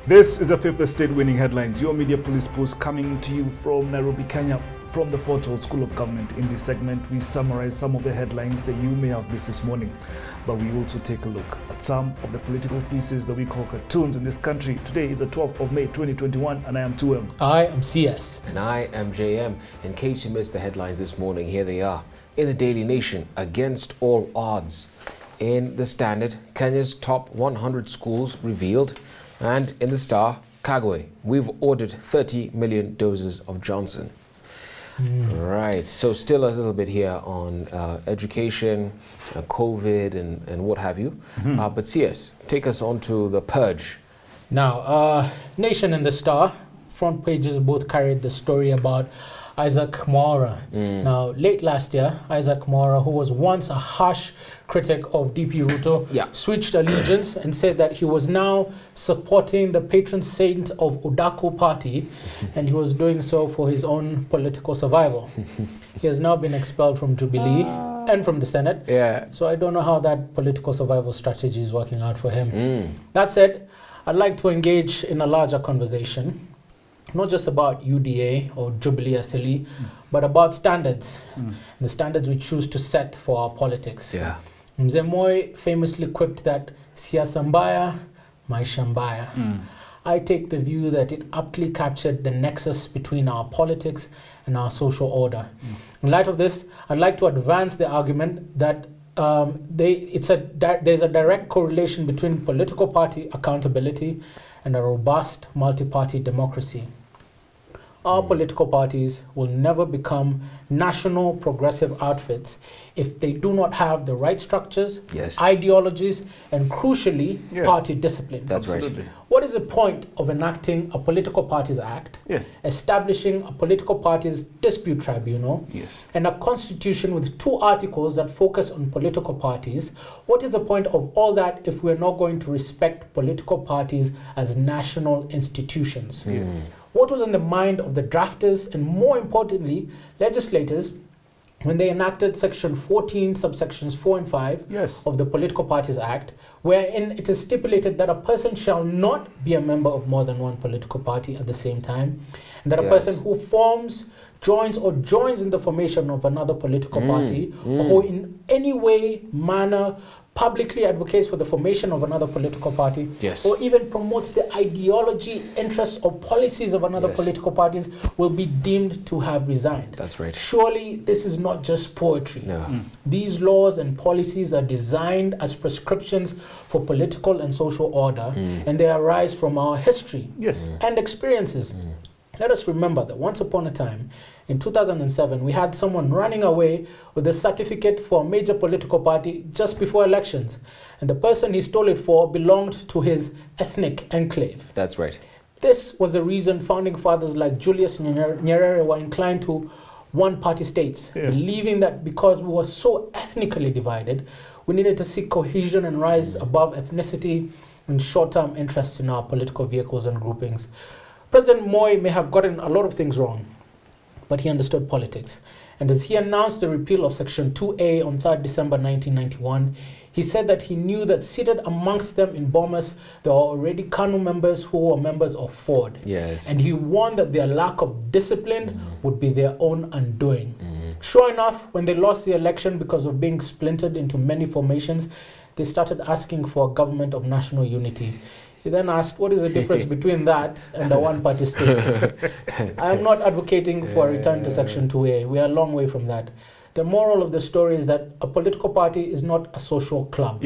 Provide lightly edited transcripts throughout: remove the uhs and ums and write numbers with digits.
This is the Fifth Estate Winning Headlines, your media police post coming to you from Nairobi, Kenya, from the Fort Hall School of Government. In this segment, we summarize some of the headlines that you may have missed this morning, but we also take a look at some of the political pieces that we call cartoons in this country. Today is the 12th of May, 2021, and I am 2M. I am CS. And I am JM. In case you missed the headlines this morning, here they are. In the Daily Nation, against all odds. In the Standard, Kenya's top 100 schools revealed. And in the Star, Kagwe, we've ordered 30 million doses of Johnson. Right, so still a little bit here on education, COVID, and what have you. But CS, take us on to the Purge. Now, Nation and the Star, front pages both carried the story about Isaac Mwaura. Now, late last year, Isaac Mwaura, who was once a harsh critic of DP RUTO, switched allegiance and said that he was now supporting the patron saint of Udaku party, and he was doing so for his own political survival. He has now been expelled from Jubilee and from the Senate. So I don't know how that political survival strategy is working out for him. That said, I'd like to engage in a larger conversation, not just about UDA or Jubilee Asili, but about standards, the standards we choose to set for our politics. Mzee Moi famously quipped that siasa mbaya, maisha mbaya. I take the view that it aptly captured the nexus between our politics and our social order. In light of this, I'd like to advance the argument that there's a direct correlation between political party accountability and a robust multi-party democracy. Our political parties will never become national progressive outfits if they do not have the right structures, ideologies, and crucially, party discipline. That's right. What is the point of enacting a Political Parties Act, establishing a political parties dispute tribunal, and a constitution with 2 articles that focus on political parties? What is the point of all that if we're not going to respect political parties as national institutions? What was in the mind of the drafters and, more importantly, legislators when they enacted Section 14, subsections 4 and 5 of the Political Parties Act, wherein it is stipulated that a person shall not be a member of more than one political party at the same time, and that a person who forms, joins in the formation of another political party, or who in any way, manner, publicly advocates for the formation of another political party, or even promotes the ideology, interests, or policies of another political parties will be deemed to have resigned. That's right. Surely this is not just poetry. These laws and policies are designed as prescriptions for political and social order, and they arise from our history and experiences. Let us remember that once upon a time, in 2007, we had someone running away with a certificate for a major political party just before elections. And the person he stole it for belonged to his ethnic enclave. That's right. This was the reason founding fathers like Julius Nyerere were inclined to one-party states, believing that because we were so ethnically divided, we needed to seek cohesion and rise above ethnicity and short-term interests in our political vehicles and groupings. President Moi may have gotten a lot of things wrong, but he understood politics. And as he announced the repeal of Section 2A on 3rd December 1991, he said that he knew that seated amongst them in Bomas, there were already KANU members who were members of Ford. And he warned that their lack of discipline would be their own undoing. Sure enough, when they lost the election because of being splintered into many formations, they started asking for a government of national unity. He then asked, what is the difference between that and a one-party state? I am not advocating for a return to Section 2A. We are a long way from that. The moral of the story is that a political party is not a social club.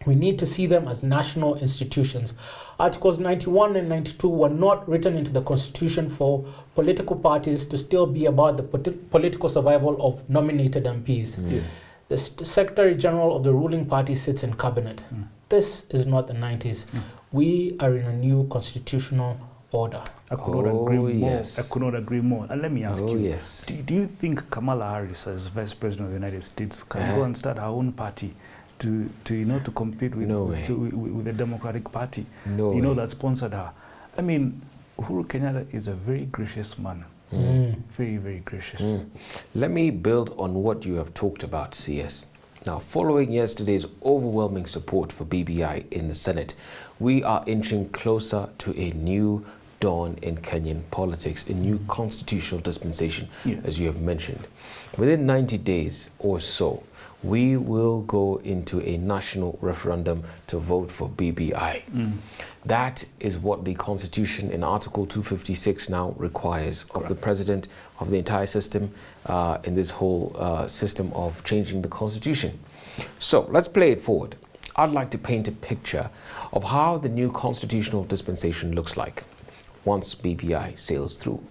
We need to see them as national institutions. Articles 91 and 92 were not written into the Constitution for political parties to still be about the political survival of nominated MPs. The Secretary General of the ruling party sits in cabinet. This is not the 90s. We are in a new constitutional order. I could not agree more. I could not agree more. And let me ask you, do you think Kamala Harris, as Vice President of the United States, can go and start her own party to compete with, with the Democratic Party, that sponsored her? I mean, Uhuru Kenyatta is a very gracious man. Very, very gracious. Let me build on what you have talked about, CS. Now, following yesterday's overwhelming support for BBI in the Senate, we are inching closer to a new dawn in Kenyan politics, a new constitutional dispensation, as you have mentioned. Within 90 days or so, we will go into a national referendum to vote for BBI. That is what the Constitution in Article 256 now requires of the President, of the entire system, in this whole system of changing the Constitution. So let's play it forward. I'd like to paint a picture of how the new constitutional dispensation looks like once BBI sails through.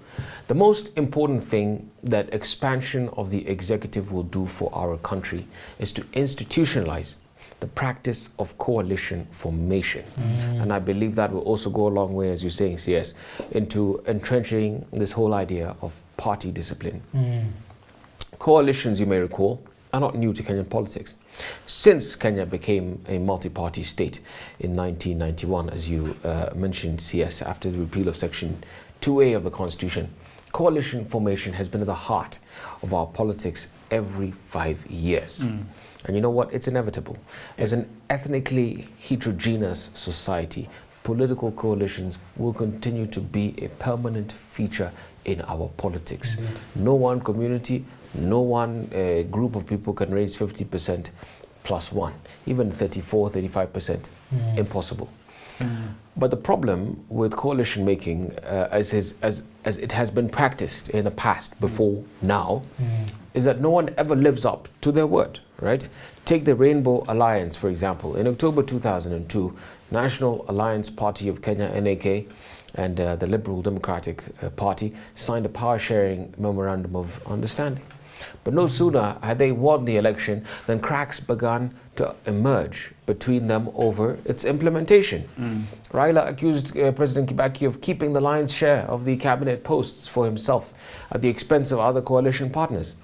The most important thing that expansion of the executive will do for our country is to institutionalize the practice of coalition formation. And I believe that will also go a long way, as you're saying, CS, into entrenching this whole idea of party discipline. Coalitions, you may recall, are not new to Kenyan politics. Since Kenya became a multi-party state in 1991, as you mentioned, CS, after the repeal of Section 2A of the Constitution, coalition formation has been at the heart of our politics every 5 years. And you know what? It's inevitable. As an ethnically heterogeneous society, political coalitions will continue to be a permanent feature in our politics. No one community, no one group of people can raise 50% plus one, even 34, 35%. Impossible. But the problem with coalition making, as it has been practiced in the past, before now, is that no one ever lives up to their word, right? Take the Rainbow Alliance, for example. In October 2002, National Alliance Party of Kenya, NAK, and the Liberal Democratic Party signed a power-sharing memorandum of understanding. But no sooner had they won the election than cracks began to emerge between them over its implementation. RAILA accused President Kibaki of keeping the lion's share of the cabinet posts for himself at the expense of other coalition partners,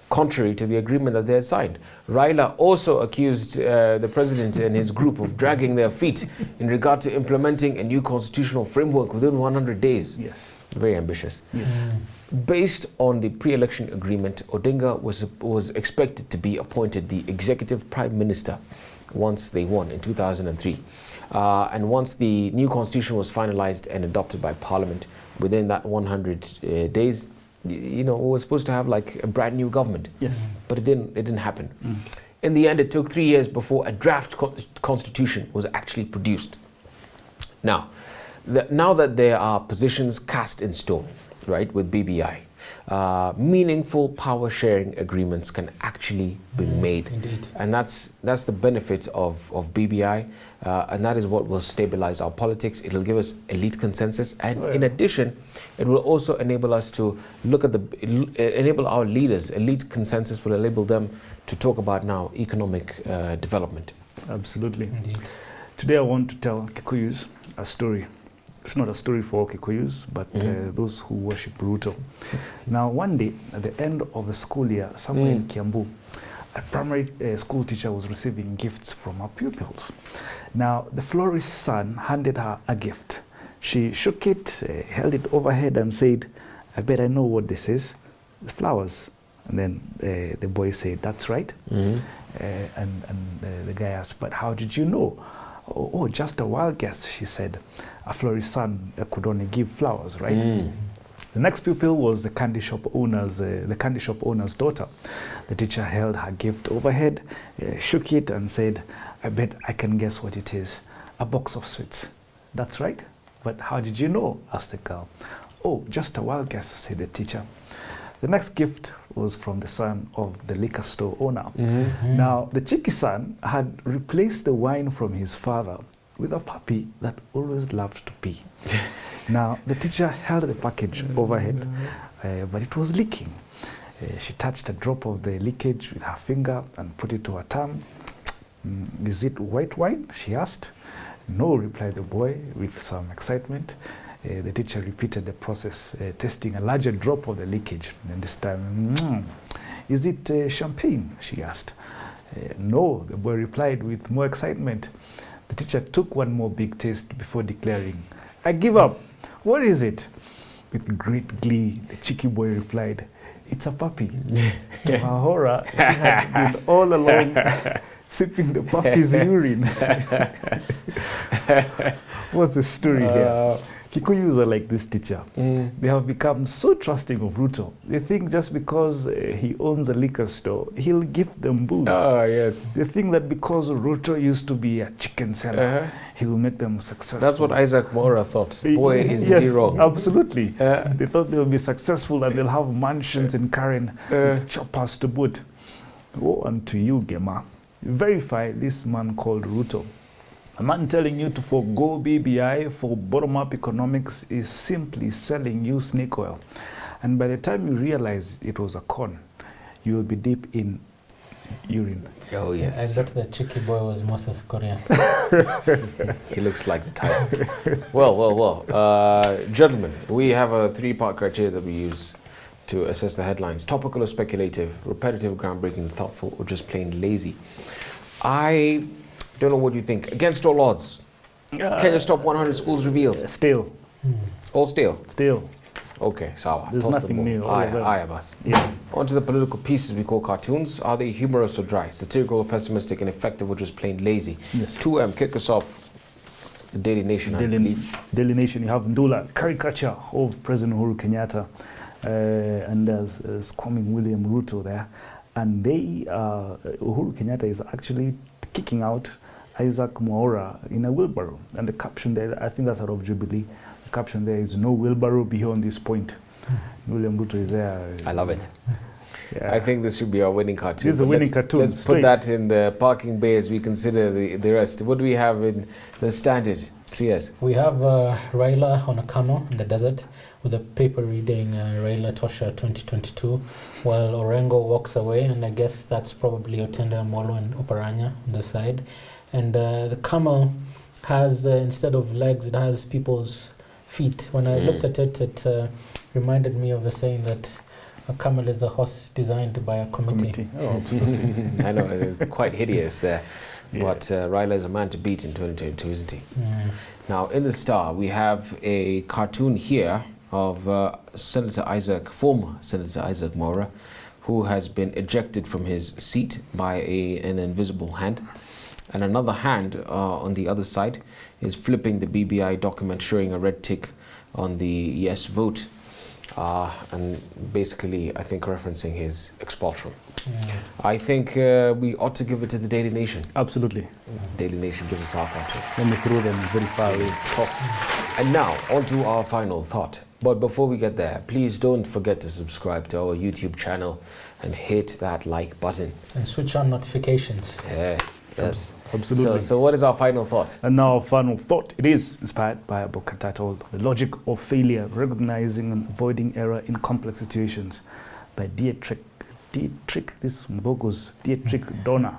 contrary to the agreement that they had signed. RAILA also accused the president and his group of dragging their feet in regard to implementing a new constitutional framework within 100 days. Very ambitious. Based on the pre-election agreement, Odinga was expected to be appointed the executive prime minister once they won in 2003. And once the new constitution was finalized and adopted by parliament, within that 100 days, you know, we were supposed to have like a brand new government. But it didn't happen. In the end, it took 3 years before a draft constitution was actually produced. Now that there are positions cast in stone, right, with BBI, meaningful power sharing agreements can actually be made. And that's the benefit of BBI, and that is what will stabilize our politics. It'll give us elite consensus, and in addition, it will also enable us to look at enable our leaders. Elite consensus will enable them to talk about now economic development. Absolutely. Today I want to tell Kikuyus a story. It's not a story for all Kikuyus, but those who worship Ruto. Now, one day, at the end of the school year, somewhere in Kiambu, a primary school teacher was receiving gifts from her pupils. Now, the florist's son handed her a gift. She shook it, held it overhead and said, "I bet I know what this is, the flowers." And then the boy said, "That's right." And the guy asked, "But how did you know?" "Oh, just a wild guess," she said. "A florist's son could only give flowers, right?" The next pupil was the candy shop owner's daughter. The teacher held her gift overhead, shook it and said, "I bet I can guess what it is. A box of sweets." "That's right. But how did you know?" asked the girl. "Oh, just a wild guess," said the teacher. The next gift was from the son of the liquor store owner. Now, the cheeky son had replaced the wine from his father with a puppy that always loved to pee. Now, the teacher held the package overhead, but it was leaking. She touched a drop of the leakage with her finger and put it to her tongue. "Is it white wine?" she asked. "No," replied the boy with some excitement. The teacher repeated the process, testing a larger drop of the leakage. And this time, "Is it champagne?" she asked. "No," the boy replied with more excitement. The teacher took one more big taste before declaring, "I give up. What is it?" With great glee, the cheeky boy replied, it's a puppy. To her horror, she had been all along sipping the puppy's urine. What's the story here? Kikuyus are like this teacher. They have become so trusting of Ruto. They think just because he owns a liquor store, he'll give them booze. Oh, yes. They think that because Ruto used to be a chicken seller, he will make them successful. That's what Isaac Mora thought. Boy, is yes, he wrong. Absolutely. They thought they'll be successful and they'll have mansions in Karen with choppers to boot. Woe unto you, Gema. Verify this man called Ruto. A man telling you to forgo BBI for bottom-up economics is simply selling you snake oil. And by the time you realize it was a con, you will be deep in urine. Oh, yes. I bet the cheeky boy was Moses Korean. He looks like the type. Well. Gentlemen, we have a 3-part criteria that we use to assess the headlines. Topical or speculative, repetitive, groundbreaking, thoughtful, or just plain lazy. I don't know what you think. Against all odds, Kenya top 100 schools revealed. Still. All still? Still. Okay, sawa. There's nothing new. Aye, boss. Yeah. On to the political pieces we call cartoons. Are they humorous or dry? Satirical or pessimistic? And effective or just plain lazy? Yes. 2M, kick us off. The Daily Nation, I believe. Daily Nation, you have Ndula, caricature of President Uhuru Kenyatta, and there's coming William Ruto there. And Uhuru Kenyatta is actually kicking out Isaac Mwaura in a wheelbarrow. And the caption there, I think that's out of Jubilee. The caption there is no wheelbarrow beyond this point. William Ruto is there. I love it. Yeah. I think this should be our winning cartoon. This is a winning cartoon. Let's put that in the parking bay as we consider the rest. What do we have in the standard? CS. We have RAILA on a camel in the desert with a paper reading RAILA Tosha 2022 while Orengo walks away, and I guess that's probably Otenda Molo and Oparanya on the side. And the camel has, instead of legs, it has people's feet. When I looked at it, it reminded me of the saying that a camel is a horse designed by a committee. Oh, absolutely. I know, it's quite hideous there. Yeah. But Raila is a man to beat in 2022, isn't he? Now, in the Star, we have a cartoon here of former Senator Isaac Mwaura, who has been ejected from his seat by an invisible hand. And another hand on the other side is flipping the BBI document, showing a red tick on the yes vote. And basically, I think referencing his expulsion. I think we ought to give it to the Daily Nation. Absolutely. Daily Nation gives us our cartoon. Let me throw them very far away. Toss. And now, on to our final thought. But before we get there, please don't forget to subscribe to our YouTube channel and hit that like button. And switch on notifications. Yeah, yes. Absolutely. So what is our final thought? And now our final thought. It is inspired by a book titled The Logic of Failure, Recognizing and Avoiding Error in Complex Situations by Dietrich Donner.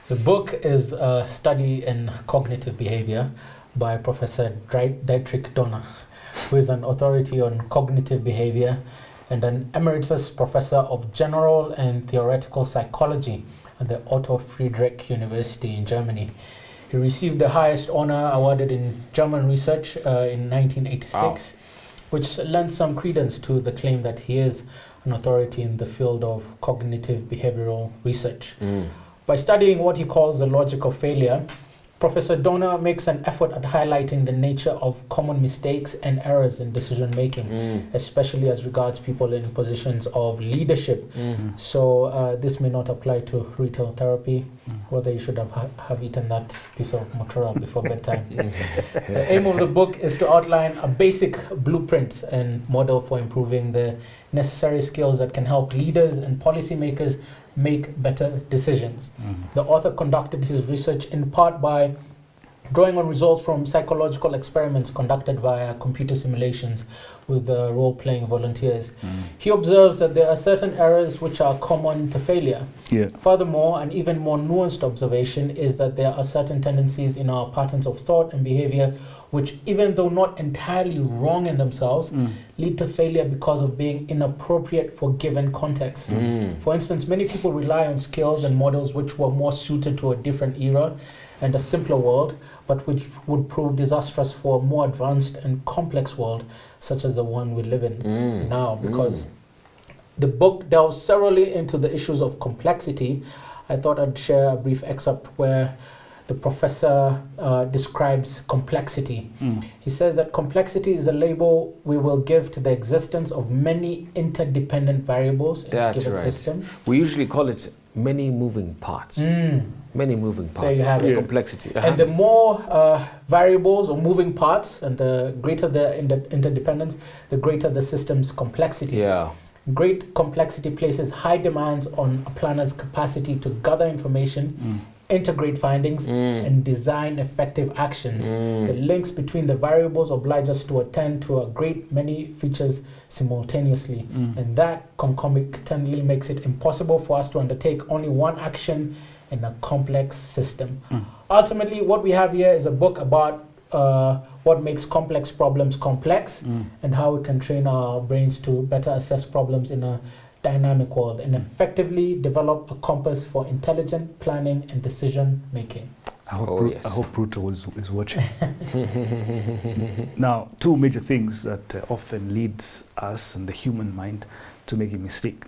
The book is a study in cognitive behavior by Professor Dietrich Donner, who is an authority on cognitive behavior and an emeritus professor of general and theoretical psychology at the Otto Friedrich University in Germany. He received the highest honor awarded in German research in 1986, which lends some credence to the claim that he is an authority in the field of cognitive behavioral research. By studying what he calls the logic of failure, Professor Donner makes an effort at highlighting the nature of common mistakes and errors in decision making, especially as regards people in positions of leadership. So this may not apply to retail therapy, whether you should have eaten that piece of mozzarella before bedtime. The aim of the book is to outline a basic blueprint and model for improving the necessary skills that can help leaders and policymakers make better decisions. The author conducted his research in part by drawing on results from psychological experiments conducted via computer simulations with role-playing volunteers. He observes that there are certain errors which are common to failure. Furthermore, an even more nuanced observation is that there are certain tendencies in our patterns of thought and behavior which, even though not entirely wrong in themselves, lead to failure because of being inappropriate for given contexts. For instance, many people rely on skills and models which were more suited to a different era and a simpler world, but which would prove disastrous for a more advanced and complex world, such as the one we live in now, because The book delves thoroughly into the issues of complexity. I thought I'd share a brief excerpt where the professor describes complexity. He says that complexity is a label we will give to the existence of many interdependent variables in a given system. We usually call it many moving parts. Many moving parts. There you have it. Complexity. And the more variables or moving parts, and the greater the interdependence, the greater the system's complexity. Yeah. Great complexity places high demands on a planner's capacity to gather information, integrate findings, and design effective actions. The links between the variables oblige us to attend to a great many features simultaneously, and that concomitantly makes it impossible for us to undertake only one action in a complex system. Ultimately, what we have here is a book about what makes complex problems complex, and how we can train our brains to better assess problems in a dynamic world and effectively develop a compass for intelligent planning and decision making. I hope RUTO is watching. Now, two major things that often leads us and the human mind to making mistakes.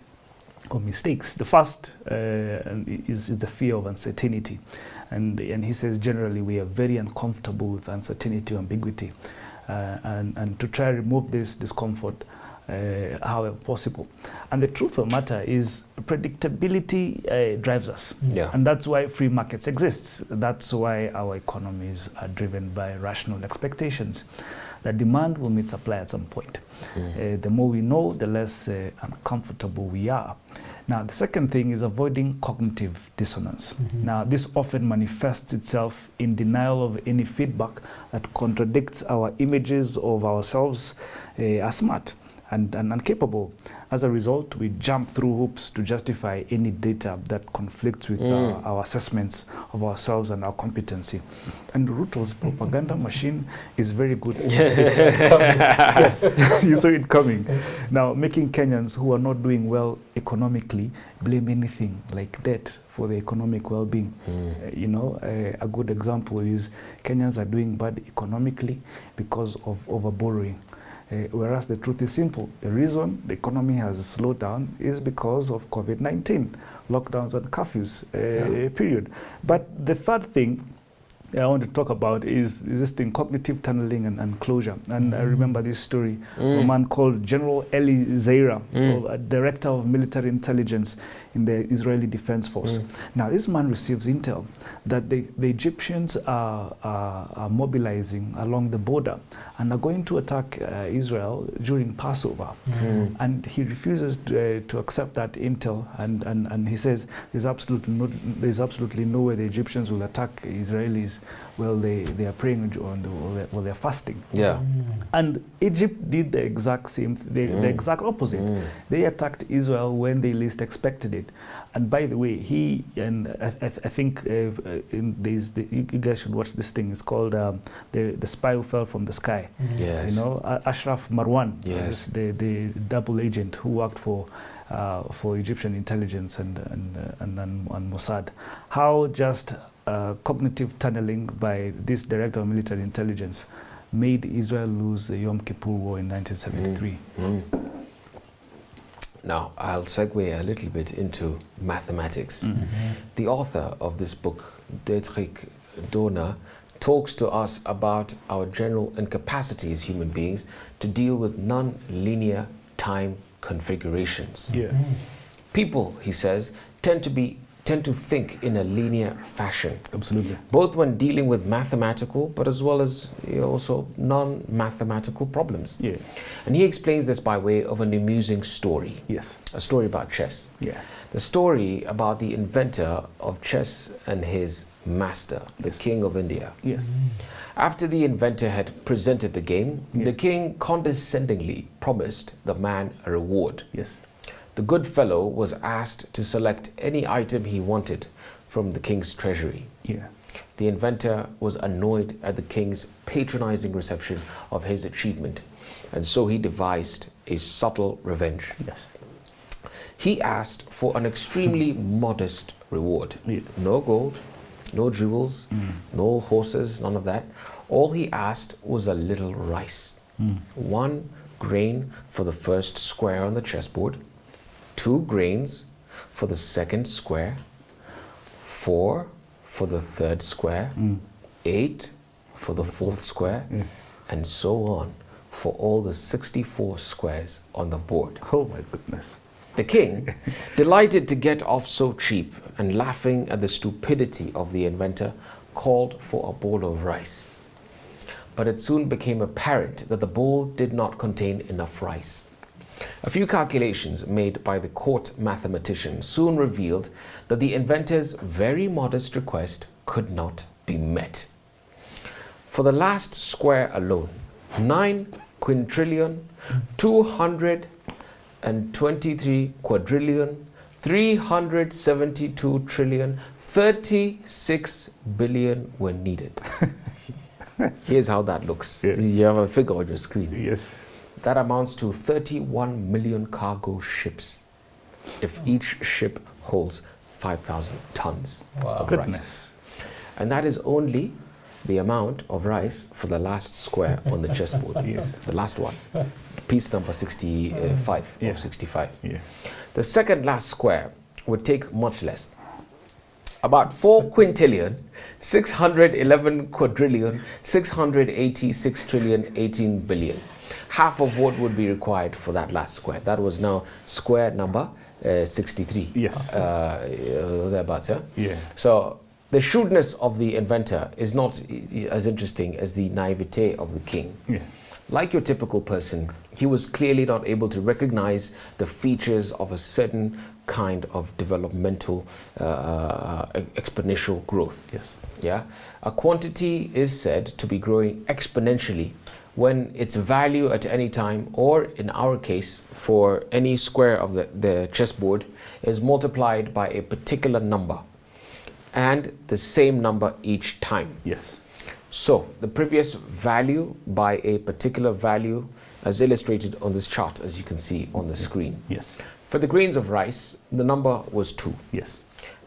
The first is the fear of uncertainty. And he says generally we are very uncomfortable with uncertainty or ambiguity. And to try to remove this discomfort, however possible. And the truth of the matter is predictability drives us. And that's why free markets exist. That's why our economies are driven by rational expectations. The demand will meet supply at some point. The more we know, the less uncomfortable we are. Now, the second thing is avoiding cognitive dissonance. Now, this often manifests itself in denial of any feedback that contradicts our images of ourselves as smart and incapable. As a result, we jump through hoops to justify any data that conflicts with our assessments of ourselves and our competency. And RUTO's propaganda machine is very good. Yes, you saw it coming. Now, making Kenyans who are not doing well economically blame anything like debt for the economic well-being. A good example is Kenyans are doing bad economically because of over-borrowing. Whereas the truth is simple. The reason the economy has slowed down is because of COVID-19, lockdowns and curfews, period. But the third thing I want to talk about is this thing, cognitive tunneling and closure. And I remember this story of a man called General Eli Zeira, a director of military intelligence in the Israeli Defense Force. Now, this man receives intel that the Egyptians are mobilizing along the border and are going to attack Israel during Passover. And he refuses to accept that intel, and he says there's absolutely no way the Egyptians will attack Israelis while they are praying while they're fasting. And Egypt did the exact same, the exact opposite. They attacked Israel when they least expected it. And by the way, he and I think you guys should watch this thing. It's called the Spy Who Fell from the Sky. Ashraf Marwan, the double agent who worked for Egyptian intelligence and Mossad. How just cognitive tunneling by this director of military intelligence made Israel lose the Yom Kippur War in 1973. Now, I'll segue a little bit into mathematics. The author of this book, Dietrich Dorner, talks to us about our general incapacity as human beings to deal with non-linear time configurations. People, he says, tend to think in a linear fashion. Absolutely. Both when dealing with mathematical, but as well as also non-mathematical problems. And he explains this by way of an amusing story. A story about chess. The story about the inventor of chess and his master, the king of India. After the inventor had presented the game, the king condescendingly promised the man a reward. The good fellow was asked to select any item he wanted from the king's treasury. The inventor was annoyed at the king's patronizing reception of his achievement, and so he devised a subtle revenge. He asked for an extremely modest reward. No gold, no jewels, no horses, none of that. All he asked was a little rice. 1 grain for the first square on the chessboard, 2 grains for the second square, 4 for the third square, 8 for the fourth square, and so on for all the 64 squares on the board. Oh my goodness. The king, delighted to get off so cheap and laughing at the stupidity of the inventor, called for a bowl of rice. But it soon became apparent that the bowl did not contain enough rice. A few calculations made by the court mathematician soon revealed that the inventor's very modest request could not be met. For the last square alone, 9 quintillion, 223 quadrillion, 372 trillion, 36 billion were needed. Here's how that looks. Yes. You have a figure on your screen. Yes. That amounts to 31 million cargo ships if each ship holds 5,000 tons of Goodness. rice. And that is only the amount of rice for the last square on the chessboard. Yes. The last one. Piece number 65 Yeah. of 65. Yeah. The second last square would take much less. About 4 quintillion, 611 quadrillion, 686 trillion, 18 billion. Half of what would be required for that last square. That was now square number 63. Yes. Thereabouts, yeah? Yeah. So the shrewdness of the inventor is not as interesting as the naivete of the king. Yeah. Like your typical person, he was clearly not able to recognize the features of a certain kind of developmental exponential growth. Yes. Yeah, a quantity is said to be growing exponentially when its value at any time, or in our case, for any square of the chessboard, is multiplied by a particular number and the same number each time. Yes. So the previous value by a particular value, as illustrated on this chart, as you can see on the screen. Yes. For the grains of rice, the number was 2. Yes.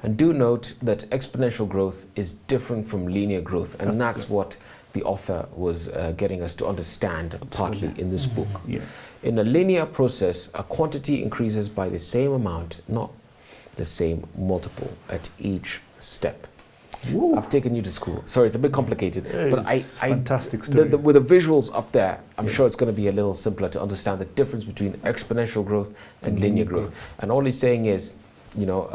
And do note that exponential growth is different from linear growth, and that's what the author was getting us to understand partly in this book. Yeah. In a linear process, a quantity increases by the same amount, not the same multiple at each step. Woo. I've taken you to school. Sorry, it's a bit complicated, but It's fantastic story. with the visuals up there, I'm sure it's going to be a little simpler to understand the difference between exponential growth and linear growth. And all he's saying is, you know,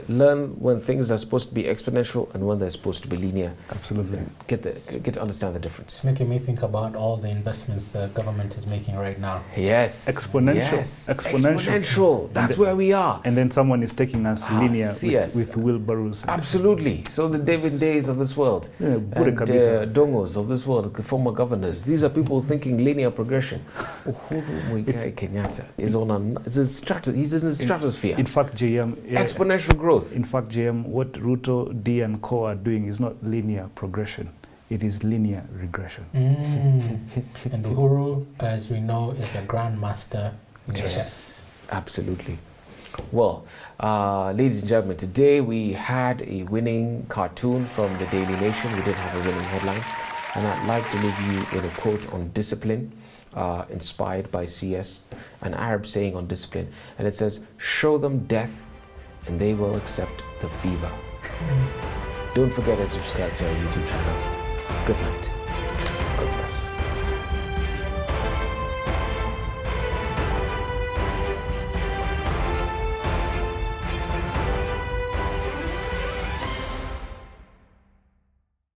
learn when things are supposed to be exponential and when they're supposed to be linear. Absolutely. Get to understand the difference. It's making me think about all the investments the government is making right now. Yes. Exponential. Yes. Exponential. That's where we are. And then someone is taking us linear CS. with wheelbarrows. Absolutely. So the David Days of this world, Yeah, and Dongos of this world, former governors, these are people thinking linear progression. Uhuru Muigai Kenyatta is on he's in the stratosphere. In fact, JM, Exponential growth. in fact, JM, what Ruto, D and Co are doing is not linear progression. It is linear regression. And Uhuru, as we know, is a grandmaster in chess. Absolutely. Well, ladies and gentlemen, today we had a winning cartoon from the Daily Nation. We did have a winning headline. And I'd like to leave you with a quote on discipline, inspired by CS, an Arab saying on discipline. And it says, "Show them death and they will accept the fever." Don't forget to subscribe to our YouTube channel. Good night.